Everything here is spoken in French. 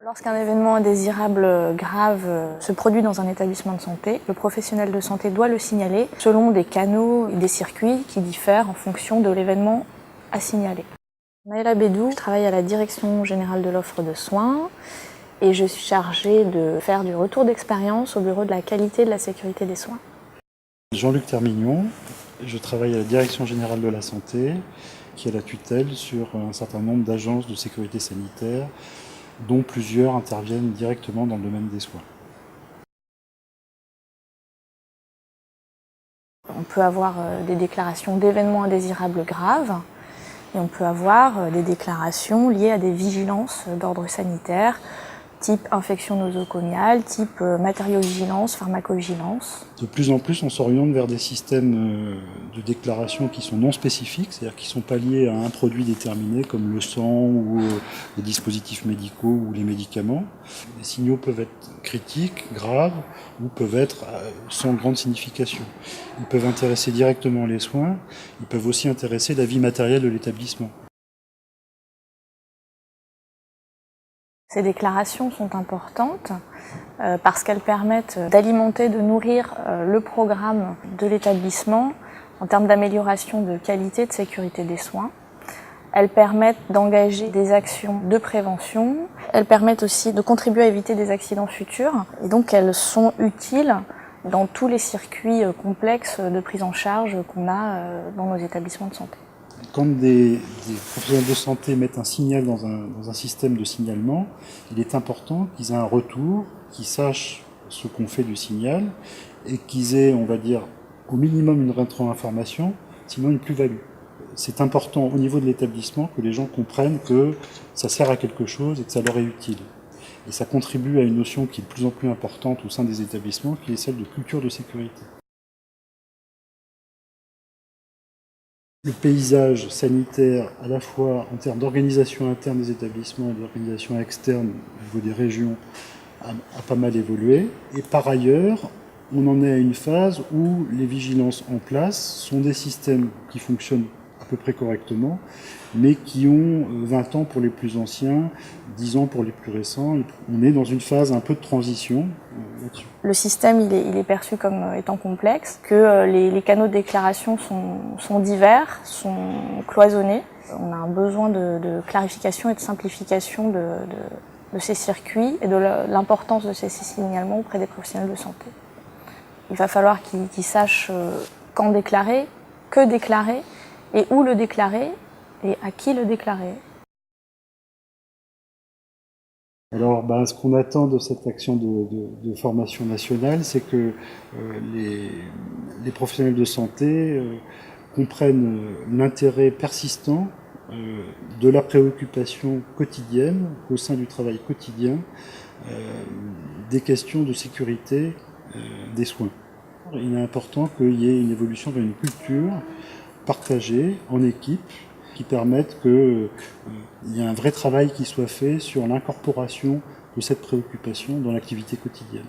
Lorsqu'un événement indésirable grave se produit dans un établissement de santé, le professionnel de santé doit le signaler selon des canaux et des circuits qui diffèrent en fonction de l'événement à signaler. Maëla Bédou, je travaille à la Direction générale de l'offre de soins et je suis chargée de faire du retour d'expérience au bureau de la qualité et de la sécurité des soins. Jean-Luc Termignon, je travaille à la Direction générale de la santé qui a la tutelle sur un certain nombre d'agences de sécurité sanitaire dont plusieurs interviennent directement dans le domaine des soins. On peut avoir des déclarations d'événements indésirables graves et on peut avoir des déclarations liées à des vigilances d'ordre sanitaire, type infection nosocomiale, type matériovigilance, pharmacovigilance. De plus en plus, on s'oriente vers des systèmes de déclaration qui sont non spécifiques, c'est-à-dire qui ne sont pas liés à un produit déterminé comme le sang ou les dispositifs médicaux ou les médicaments. Les signaux peuvent être critiques, graves ou peuvent être sans grande signification. Ils peuvent intéresser directement les soins, ils peuvent aussi intéresser la vie matérielle de l'établissement. Ces déclarations sont importantes parce qu'elles permettent d'alimenter, de nourrir le programme de l'établissement en termes d'amélioration de qualité et de sécurité des soins. Elles permettent d'engager des actions de prévention. Elles permettent aussi de contribuer à éviter des accidents futurs. Et donc elles sont utiles dans tous les circuits complexes de prise en charge qu'on a dans nos établissements de santé. Quand des professionnels de santé mettent un signal dans un système de signalement, il est important qu'ils aient un retour, qu'ils sachent ce qu'on fait du signal et qu'ils aient, on va dire, au minimum une rétro-information, sinon une plus-value. C'est important au niveau de l'établissement que les gens comprennent que ça sert à quelque chose et que ça leur est utile. Et ça contribue à une notion qui est de plus en plus importante au sein des établissements, qui est celle de culture de sécurité. Le paysage sanitaire, à la fois en termes d'organisation interne des établissements et d'organisation externe au niveau des régions, a pas mal évolué. Et par ailleurs, on en est à une phase où les vigilances en place sont des systèmes qui fonctionnent à peu près correctement, mais qui ont 20 ans pour les plus anciens, 10 ans pour les plus récents. On est dans une phase un peu de transition là-dessus. Le système il est perçu comme étant complexe, que les canaux de déclaration sont divers, sont cloisonnés. On a un besoin de clarification et de simplification de ces circuits et de l'importance de ces signalements auprès des professionnels de santé. Il va falloir qu'ils sachent quand déclarer, que déclarer et où le déclarer et à qui le déclarer. Alors, ce qu'on attend de cette action de formation nationale, c'est que les professionnels de santé comprennent l'intérêt persistant de la préoccupation quotidienne, au sein du travail quotidien, des questions de sécurité des soins. Il est important qu'il y ait une évolution vers une culture partagée en équipe, qui permettent qu'il y ait un vrai travail qui soit fait sur l'incorporation de cette préoccupation dans l'activité quotidienne.